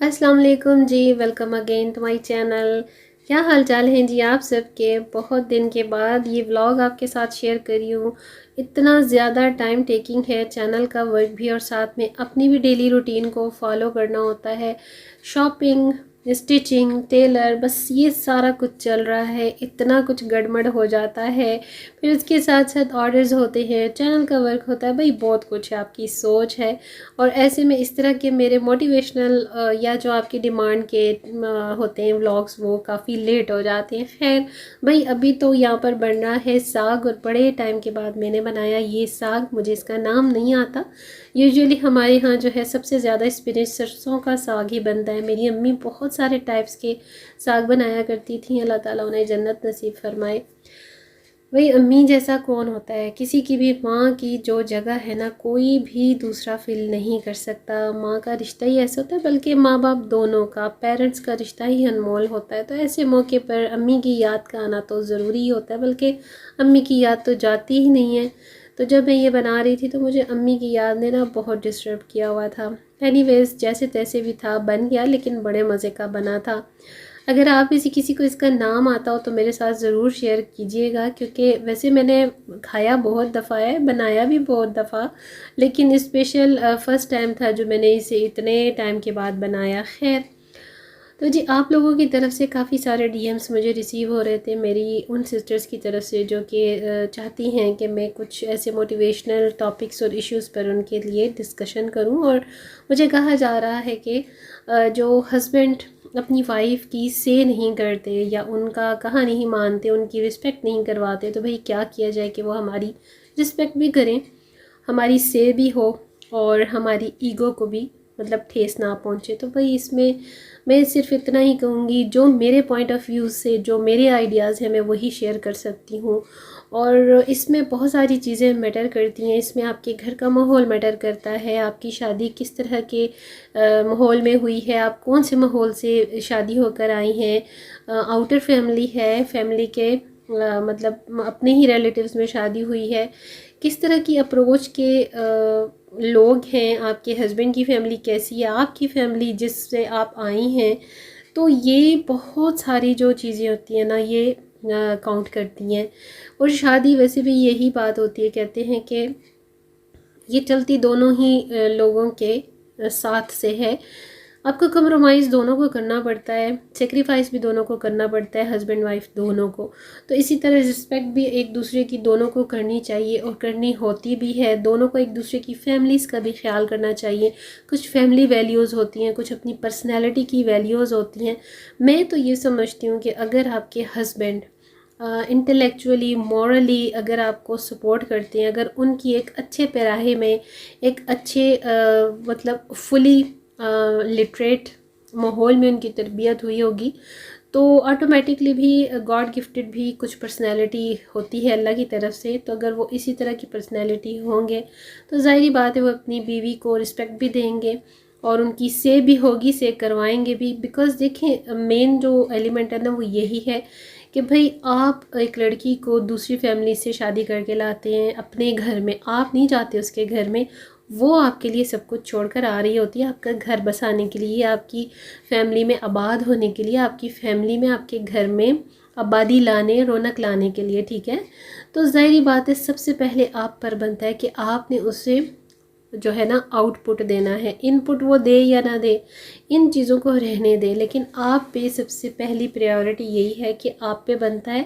अस्सलाम वालेकुम जी। Welcome again to my channel. क्या हाल चाल हैं जी आप सबके। बहुत दिन के बाद ये व्लॉग आपके साथ शेयर करी हूँ। इतना ज़्यादा टाइम टेकिंग है, चैनल का वर्क भी और साथ में अपनी भी डेली रूटीन को फॉलो करना होता है। शॉपिंग, स्टिचिंग, टेलर, बस ये सारा कुछ चल रहा है। इतना कुछ गड़बड़ हो जाता है। फिर उसके साथ साथ ऑर्डर्स होते हैं, चैनल का वर्क होता है, भाई बहुत कुछ है, आपकी सोच है। और ऐसे में इस तरह के मेरे मोटिवेशनल या जो आपकी डिमांड के होते हैं व्लॉग्स, वो काफ़ी लेट हो जाते हैं। खैर भाई, अभी तो यहाँ पर बन रहा है साग और बड़े टाइम के बाद मैंने बनाया ये साग। मुझे इसका नाम नहीं आता। यूजुअली हमारे यहाँ जो है सबसे ज़्यादा स्पिनिच सरसों का साग ही बनता है। मेरी अम्मी बहुत सारे टाइप्स के साग बनाया करती थी, अल्लाह ताला उन्हें जन्नत नसीब फरमाए। वही अम्मी जैसा कौन होता है। किसी की भी माँ की जो जगह है ना, कोई भी दूसरा फिल नहीं कर सकता। माँ का रिश्ता ही ऐसा होता है, बल्कि माँ बाप दोनों का, पेरेंट्स का रिश्ता ही अनमोल होता है। तो ऐसे मौके पर अम्मी की याद का आना तो ज़रूरी ही होता है, बल्कि अम्मी की याद तो जाती ही नहीं है। तो जब मैं ये बना रही थी तो मुझे अम्मी की याद ने ना बहुत डिस्टर्ब किया हुआ था। एनीवेज, जैसे तैसे भी था, बन गया, लेकिन बड़े मज़े का बना था। अगर आप में से किसी को इसका नाम आता हो तो मेरे साथ ज़रूर शेयर कीजिएगा, क्योंकि वैसे मैंने खाया बहुत दफ़ा है, बनाया भी बहुत दफ़ा, लेकिन स्पेशल फ़र्स्ट टाइम था जो मैंने इसे इतने टाइम के बाद बनाया। खैर, तो जी आप लोगों की तरफ से काफ़ी सारे डीएम्स मुझे रिसीव हो रहे थे, मेरी उन सिस्टर्स की तरफ से जो कि चाहती हैं कि मैं कुछ ऐसे मोटिवेशनल टॉपिक्स और इश्यूज़ पर उनके लिए डिस्कशन करूं। और मुझे कहा जा रहा है कि जो हस्बैंड अपनी वाइफ की से नहीं करते या उनका कहा नहीं मानते, उनकी रिस्पेक्ट नहीं करवाते, तो भाई क्या किया जाए कि वो हमारी रिस्पेक्ट भी करें, हमारी से भी हो और हमारी ईगो को भी मतलब ठेस ना पहुँचे। तो भाई इसमें मैं सिर्फ इतना ही कहूँगी, जो मेरे पॉइंट ऑफ व्यू से जो मेरे आइडियाज़ हैं मैं वही शेयर कर सकती हूँ। और इसमें बहुत सारी चीज़ें मैटर करती हैं। इसमें आपके घर का माहौल मैटर करता है, आपकी शादी किस तरह के माहौल में हुई है, आप कौन से माहौल से शादी होकर आई हैं, आउटर फैमिली है, फैमिली के मतलब अपने ही रिलेटिव्स में शादी हुई है, किस तरह की अप्रोच के लोग हैं, आपके हस्बैंड की फैमिली कैसी है, आपकी फैमिली जिससे आप आई हैं। तो ये बहुत सारी जो चीज़ें होती हैं ना, ये काउंट करती हैं। और शादी वैसे भी यही बात होती है, कहते हैं कि ये चलती दोनों ही लोगों के साथ से है। आपको कंप्रोमाइज़ दोनों को करना पड़ता है, सेक्रीफाइस भी दोनों को करना पड़ता है, हस्बैंड वाइफ दोनों को। तो इसी तरह रिस्पेक्ट भी एक दूसरे की दोनों को करनी चाहिए और करनी होती भी है। दोनों को एक दूसरे की फैमिलीज़ का भी ख्याल करना चाहिए। कुछ फैमिली वैल्यूज़ होती हैं, कुछ अपनी पर्सनैलिटी की वैल्यूज़ होती हैं। मैं तो ये समझती हूँ कि अगर आपके हस्बैंड इंटेलेक्चुअली, मॉरली अगर आपको सपोर्ट करते हैं, अगर उनकी एक अच्छे पैराहे में, एक अच्छे मतलब फुली लिटरेट माहौल में उनकी तरबियत हुई होगी, तो ऑटोमेटिकली भी गॉड गिफ्टेड भी कुछ पर्सनैलिटी होती है अल्लाह की तरफ से। तो अगर वो इसी तरह की पर्सनैलिटी होंगे तो ज़ाहिरी बात है वो अपनी बीवी को रिस्पेक्ट भी देंगे और उनकी से भी होगी, से करवाएंगे भी। बिकॉज़ देखें, मेन जो एलिमेंट है ना वो यही है कि भाई आप एक लड़की को दूसरी फैमिली से शादी करके लाते हैं अपने घर में, आप नहीं जाते उसके घर में, वो आपके लिए सब कुछ छोड़कर आ रही होती है आपका घर बसाने के लिए, आपकी फैमिली में आबाद होने के लिए, आपकी फैमिली में, आपके घर में आबादी लाने, रौनक लाने के लिए। ठीक है, तो ज़ाहिरी बात है सबसे पहले आप पर बनता है कि आपने उसे जो है ना आउटपुट देना है। इनपुट वो दे या ना दे, इन चीज़ों को रहने दे, लेकिन आप पे सबसे पहली प्रायोरिटी यही है कि आप पे बनता है।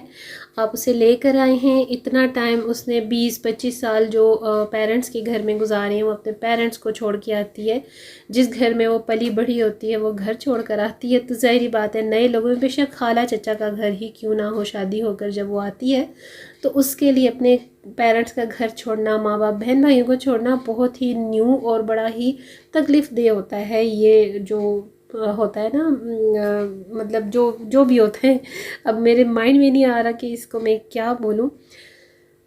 आप उसे लेकर आए हैं, इतना टाइम उसने 20-25 साल जो पेरेंट्स के घर में गुजारे हैं, वो अपने पेरेंट्स को छोड़ के आती है। जिस घर में वो पली बढ़ी होती है वो घर छोड़ कर आती है। तो ज़ाहिरी बात है नए लोगों में, बेशक खाला चचा का घर ही क्यों ना हो, शादी होकर जब वो आती है तो उसके लिए अपने पेरेंट्स का घर छोड़ना, माँ बाप बहन भाइयों को छोड़ना बहुत ही न्यू और बड़ा ही तकलीफ़ देह होता है। ये जो होता है ना, मतलब जो जो भी होता है, अब मेरे माइंड में नहीं आ रहा कि इसको मैं क्या बोलूँ।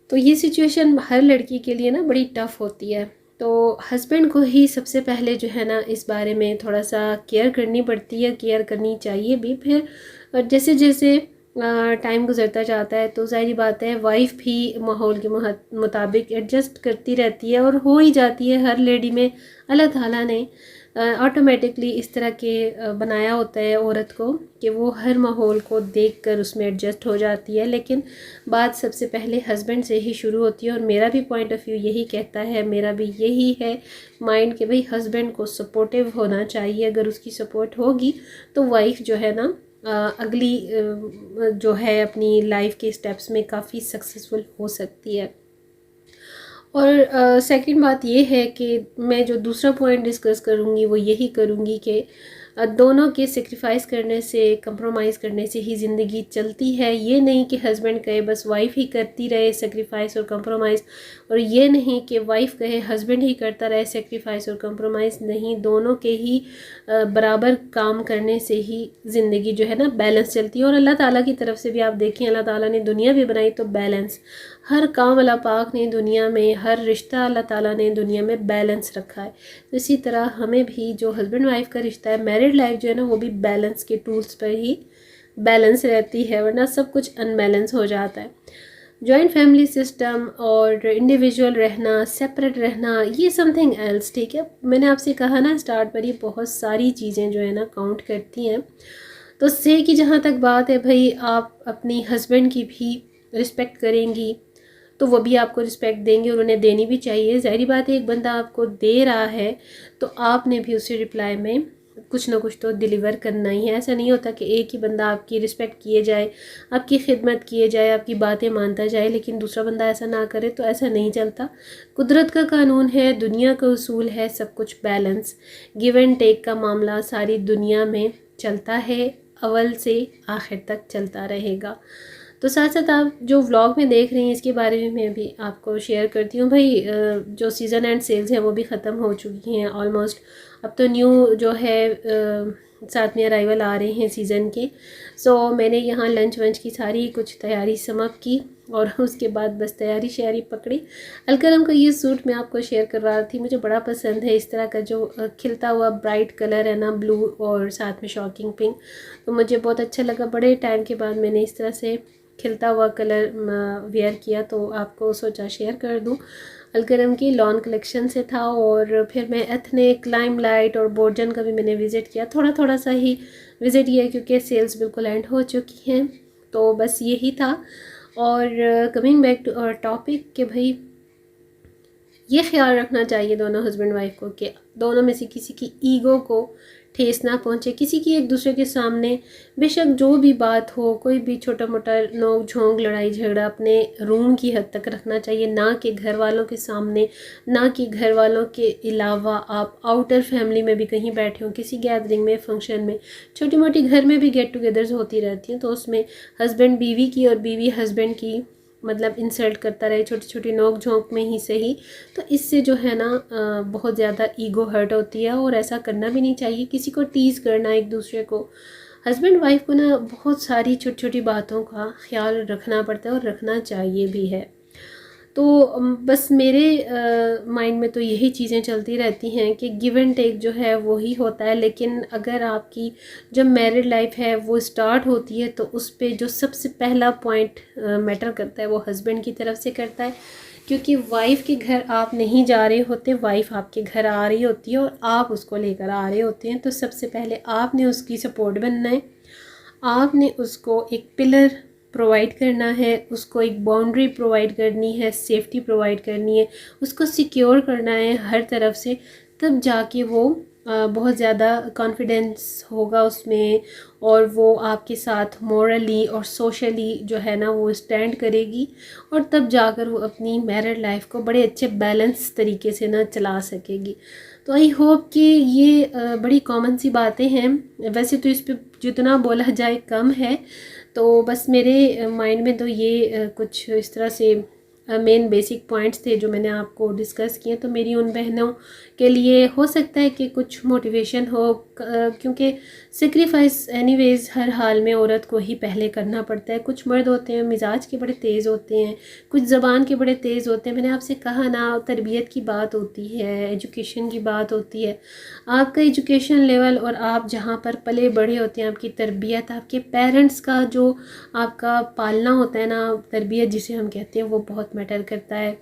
तो ये सिचुएशन हर लड़की के लिए ना बड़ी टफ़ होती है। तो हस्बैंड को ही सबसे पहले जो है ना इस बारे में थोड़ा सा केयर करनी पड़ती है, केयर करनी चाहिए भी। फिर जैसे जैसे टाइम गुजरता जाता है तो ज़ाहिर बात है वाइफ भी माहौल के मुताबिक एडजस्ट करती रहती है और हो ही जाती है हर लेडी में। अल्लाह ताला ने ऑटोमेटिकली इस तरह के बनाया होता है औरत को कि वो हर माहौल को देखकर उसमें एडजस्ट हो जाती है। लेकिन बात सबसे पहले हस्बैंड से ही शुरू होती है और मेरा भी पॉइंट ऑफ व्यू यही कहता है, मेरा भी यही है माइंड कि भाई हस्बैंड को सपोर्टिव होना चाहिए। अगर उसकी सपोर्ट होगी तो वाइफ जो है ना अगली जो है अपनी लाइफ के स्टेप्स में काफ़ी सक्सेसफुल हो सकती है। और सेकंड बात ये है कि मैं जो दूसरा पॉइंट डिस्कस करूँगी वो यही करूँगी कि दोनों के सेक्रीफाइस करने से, कंप्रोमाइज़ करने से ही ज़िंदगी चलती है। ये नहीं कि हस्बैंड कहे बस वाइफ ही करती रहे सेक्रीफाइस और कंप्रोमाइज़, और ये नहीं कि वाइफ कहे हस्बैंड ही करता रहे सेक्रीफाइस और कंप्रोमाइज़। नहीं, दोनों के ही बराबर काम करने से ही ज़िंदगी जो है ना बैलेंस चलती है। और अल्लाह ताला की तरफ से भी आप देखें, अल्लाह ताला ने दुनिया भी बनाई तो बैलेंस, हर काम अल्लाह पाक ने दुनिया में, हर रिश्ता अल्लाह ताला ने दुनिया में बैलेंस रखा है। तो इसी तरह हमें भी जो हस्बैंड वाइफ का रिश्ता है, मैरिड लाइफ जो है ना, वो भी बैलेंस के टूल्स पर ही बैलेंस रहती है, वरना सब कुछ अनबैलेंस हो जाता है। जॉइंट फैमिली सिस्टम और इंडिविजुअल रहना, सेपरेट रहना, ये समथिंग एल्स, ठीक है। मैंने आपसे कहा ना स्टार्ट पर, ये बहुत सारी चीज़ें जो है ना काउंट करती हैं। तो से कि जहाँ तक बात है भाई, आप अपनी हस्बैंड की भी रिस्पेक्ट करेंगी तो वो भी आपको रिस्पेक्ट देंगे और उन्हें देनी भी चाहिए। ज़ाहिर बात है, एक बंदा आपको दे रहा है तो आपने भी उसे रिप्लाई में कुछ ना कुछ तो डिलीवर करना ही है। ऐसा नहीं होता कि एक ही बंदा आपकी रिस्पेक्ट किए जाए, आपकी खिदमत किए जाए, आपकी बातें मानता जाए, लेकिन दूसरा बंदा ऐसा ना करे, तो ऐसा नहीं चलता। कुदरत का कानून है, दुनिया का उसूल है, सब कुछ बैलेंस, गिव एंड टेक का मामला सारी दुनिया में चलता है, अव्वल से आखिर तक चलता रहेगा। तो साथ साथ आप जो व्लॉग में देख रही हैं इसके बारे में मैं भी आपको शेयर करती हूँ। भाई जो सीज़न एंड सेल्स हैं वो भी ख़त्म हो चुकी हैं ऑलमोस्ट। अब तो न्यू जो है साथ में अराइवल आ रहे हैं सीज़न के। सो मैंने यहाँ लंच वंच की सारी कुछ तैयारी समाप्त की और उसके बाद बस तैयारी शैयारी पकड़ी। अलकरम का ये सूट मैं आपको शेयर कर रहा थी, मुझे बड़ा पसंद है इस तरह का जो खिलता हुआ ब्राइट कलर है ना, ब्लू और साथ में शॉकिंग पिंक, तो मुझे बहुत अच्छा लगा। बड़े टाइम के बाद मैंने इस तरह से खिलता हुआ कलर वेयर किया तो आपको सोचा शेयर कर दूं। अलकरम की लॉन कलेक्शन से था और फिर मैं एथनिक, लाइमलाइट और बोर्जन का भी मैंने विज़िट किया। थोड़ा थोड़ा सा ही विज़िट किया क्योंकि सेल्स बिल्कुल एंड हो चुकी हैं, तो बस यही था। और कमिंग बैक टू टॉपिक कि भाई ये ख्याल रखना चाहिए दोनों हस्बैंड वाइफ को कि दोनों में से किसी की ईगो को ठेस ना पहुँचे, किसी की एक दूसरे के सामने बेशक जो भी बात हो, कोई भी छोटा मोटा नोक झोंक, लड़ाई झगड़ा अपने रूम की हद तक रखना चाहिए, ना कि घर वालों के सामने, ना कि घर वालों के अलावा आप आउटर फैमिली में भी कहीं बैठे हो, किसी गैदरिंग में, फंक्शन में, छोटी मोटी घर में भी गेट टुगेदर्स होती रहती हैं, तो उसमें हस्बैंड बीवी की और बीवी हस्बैंड की मतलब इंसल्ट करता रहे, छोटी छोटी नोक झोंक में ही सही, तो इससे जो है ना बहुत ज़्यादा ईगो हर्ट होती है और ऐसा करना भी नहीं चाहिए। किसी को टीज़ करना एक दूसरे को, हस्बैंड वाइफ को ना बहुत सारी छोटी छोटी बातों का ख्याल रखना पड़ता है और रखना चाहिए भी है। तो बस मेरे माइंड में तो यही चीज़ें चलती रहती हैं कि गिव एंड टेक जो है वो ही होता है। लेकिन अगर आपकी जब मैरिड लाइफ है वो स्टार्ट होती है तो उस पर जो सबसे पहला पॉइंट मैटर करता है वो हस्बैंड की तरफ से करता है, क्योंकि वाइफ़ के घर आप नहीं जा रहे होते, वाइफ़ आपके घर आ रही होती है और आप उसको लेकर आ रहे होते हैं। तो सबसे पहले आपने उसकी सपोर्ट बनना है, आपने उसको एक पिलर प्रोवाइड करना है, उसको एक बाउंड्री प्रोवाइड करनी है, सेफ्टी प्रोवाइड करनी है, उसको सिक्योर करना है हर तरफ से, तब जाके वो बहुत ज़्यादा कॉन्फिडेंस होगा उसमें और वो आपके साथ मॉरली और सोशली जो है ना वो स्टैंड करेगी और तब जाकर वो अपनी मैरिड लाइफ को बड़े अच्छे बैलेंस तरीके से ना चला सकेगी। तो आई होप कि ये बड़ी कॉमन सी बातें हैं, वैसे तो इस पर जितना बोला जाए कम है। तो बस मेरे माइंड में तो ये कुछ इस तरह से मेन बेसिक पॉइंट्स थे जो मैंने आपको डिस्कस किए। तो मेरी उन बहनों के लिए हो सकता है कि कुछ मोटिवेशन हो, क्योंकि सेक्रीफाइस एनीवेज हर हाल में औरत को ही पहले करना पड़ता है। कुछ मर्द होते हैं मिजाज के बड़े तेज़ होते हैं, कुछ ज़बान के बड़े तेज़ होते हैं। मैंने आपसे कहा ना, तरबियत की बात होती है, एजुकेशन की बात होती है, आपका एजुकेशन लेवल और आप जहाँ पर पले बड़े होते हैं, आपकी तरबियत, आपके पेरेंट्स का जो आपका पालना होता है ना, तरबियत जिसे हम कहते हैं, वो बहुत मैटर करता है।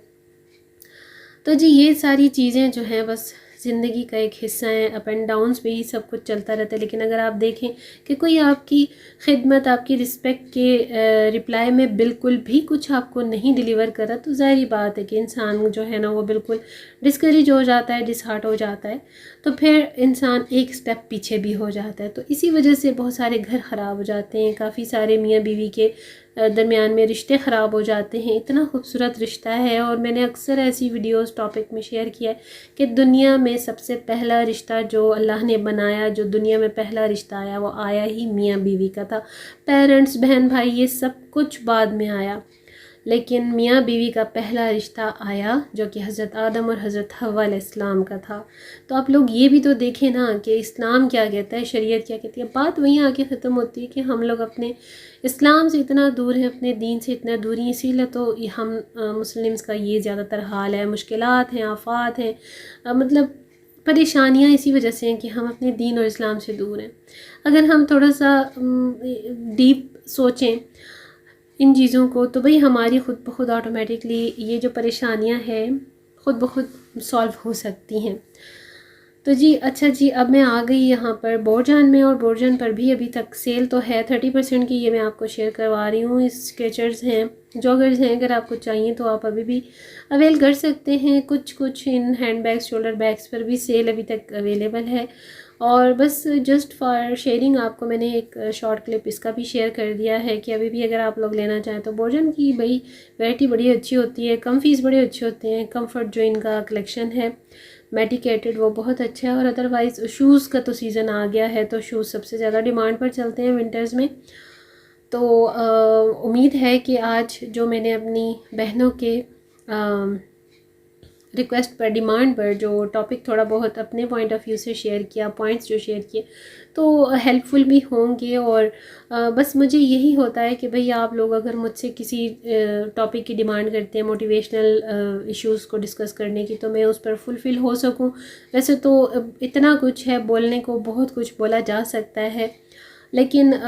तो जी ये सारी चीज़ें जो हैं बस ज़िंदगी का एक हिस्सा है, अप एंड डाउन्स में ही सब कुछ चलता रहता है। लेकिन अगर आप देखें कि कोई आपकी खिदमत, आपकी रिस्पेक्ट के रिप्लाई में बिल्कुल भी कुछ आपको नहीं डिलीवर करा, तो ज़ाहिर बात है कि इंसान जो है ना वो बिल्कुल डिस्करेज हो जाता है, डिसहार्ट हो जाता है। तो फिर इंसान एक स्टेप पीछे भी हो जाता है। तो इसी वजह से बहुत सारे घर ख़राब हो जाते हैं, काफ़ी सारे मियाँ बीवी के दरमियान में रिश्ते ख़राब हो जाते हैं। इतना खूबसूरत रिश्ता है, और मैंने अक्सर ऐसी वीडियोस टॉपिक में शेयर किया है कि दुनिया में सबसे पहला रिश्ता जो अल्लाह ने बनाया, जो दुनिया में पहला रिश्ता आया, वो आया ही मियाँ बीवी का था। पेरेंट्स, बहन भाई, ये सब कुछ बाद में आया, लेकिन मियाँ बीवी का पहला रिश्ता आया जो कि हज़रत आदम और हज़रत हव्वा अलैहिस्सलाम का था। तो आप लोग ये भी तो देखें ना कि इस्लाम क्या कहता है, शरीयत क्या कहती है। बात वहीं आके ख़त्म होती है कि हम लोग अपने इस्लाम से इतना दूर हैं, अपने दीन से इतना दूर हैं। इसीलिए तो हम मुस्लिम्स का ये ज़्यादातर हाल है, मुश्किलात हैं, आफात हैं, मतलब परेशानियाँ इसी वजह से हैं कि हम अपने दीन और इस्लाम से दूर हैं। अगर हम थोड़ा सा डीप सोचें इन चीज़ों को, तो भाई हमारी ख़ुद ब खुद ऑटोमेटिकली ये जो परेशानियां हैं ख़ुद ब खुद सॉल्व हो सकती हैं। तो जी अच्छा जी, अब मैं आ गई यहाँ पर बोरजान में, और बोरजान पर भी अभी तक सेल तो है 30% की, ये मैं आपको शेयर करवा रही हूँ। स्केचर्स हैं, जॉगर्स हैं, अगर आपको चाहिए तो आप अभी भी अवेल कर सकते हैं। कुछ in hand bags, shoulder bags पर भी सेल अभी तक अवेलेबल है। और बस जस्ट फॉर शेयरिंग आपको मैंने एक शॉर्ट क्लिप इसका भी शेयर कर दिया है कि अभी भी अगर आप लोग लेना चाहें तो बोरजान की भाई वैरायटी बड़ी अच्छी होती है, कम्फीज़ बड़े अच्छे होते हैं। कंफर्ट जो इनका कलेक्शन है मेडिकेटेड, वो बहुत अच्छा है। और अदरवाइज़ शूज़ का तो सीज़न आ गया है, तो शूज़ सबसे ज़्यादा डिमांड पर चलते हैं विंटर्स में। तो उम्मीद है कि आज जो मैंने अपनी बहनों के रिक्वेस्ट पर, डिमांड पर जो टॉपिक थोड़ा बहुत अपने पॉइंट ऑफ व्यू से शेयर किया, पॉइंट्स जो शेयर किए, तो हेल्पफुल भी होंगे। और बस मुझे यही होता है कि भाई आप लोग अगर मुझसे किसी टॉपिक की डिमांड करते हैं, मोटिवेशनल इश्यूज़ को डिस्कस करने की, तो मैं उस पर फुलफ़िल हो सकूं। वैसे तो इतना कुछ है बोलने को, बहुत कुछ बोला जा सकता है, लेकिन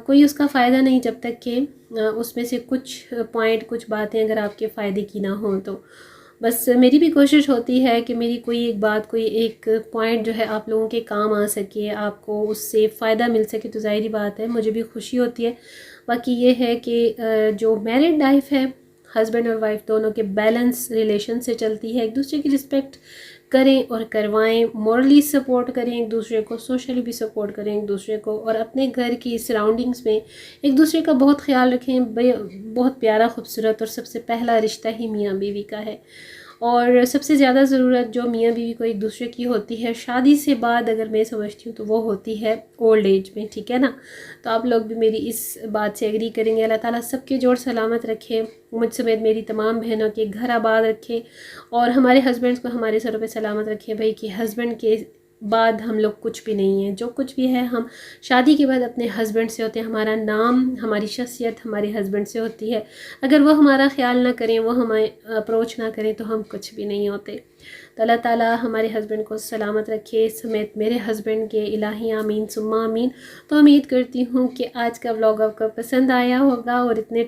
कोई उसका फ़ायदा नहीं जब तक कि उसमें से कुछ पॉइंट, कुछ बातें अगर आपके फ़ायदे की ना हो। तो बस मेरी भी कोशिश होती है कि मेरी कोई एक बात, कोई एक पॉइंट जो है आप लोगों के काम आ सके, आपको उससे फ़ायदा मिल सके, तो ज़ाहिर बात है मुझे भी खुशी होती है। बाकी ये है कि जो मैरिड लाइफ है, हस्बैंड और वाइफ दोनों के बैलेंस रिलेशन से चलती है। एक दूसरे की रिस्पेक्ट करें और करवाएं, मॉरली सपोर्ट करें एक दूसरे को, सोशली भी सपोर्ट करें एक दूसरे को, और अपने घर की सराउंडिंग्स में एक दूसरे का बहुत ख्याल रखें। बहुत प्यारा, खूबसूरत और सबसे पहला रिश्ता ही मियाँ बीवी का है। और सबसे ज़्यादा ज़रूरत जो मियाँ बीवी को एक दूसरे की होती है शादी से बाद, अगर मैं समझती हूँ, तो वो होती है ओल्ड एज में, ठीक है ना। तो आप लोग भी मेरी इस बात से एग्री करेंगे। अल्लाह ताला सबके जोड़ सलामत रखे, मुझ समेत मेरी तमाम बहनों के घर आबाद रखे, और हमारे हस्बैंड्स को हमारे सरों पे सलामत रखे। भाई कि हस्बैंड के बाद हम लोग कुछ भी नहीं है, जो कुछ भी है हम शादी के बाद अपने हस्बैंड से होते हैं। हमारा नाम, हमारी शख्सियत हमारे हस्बैंड से होती है। अगर वो हमारा ख्याल ना करें, वो हमें अप्रोच ना करें, तो हम कुछ भी नहीं होते। तो अल्लाह ताला हमारे हस्बैंड को सलामत रखे, समेत मेरे हस्बैंड के। इलाही आमीन सुम्मा आमीन। तो उम्मीद करती हूँ कि आज का व्लॉग आपको पसंद आया होगा, और इतने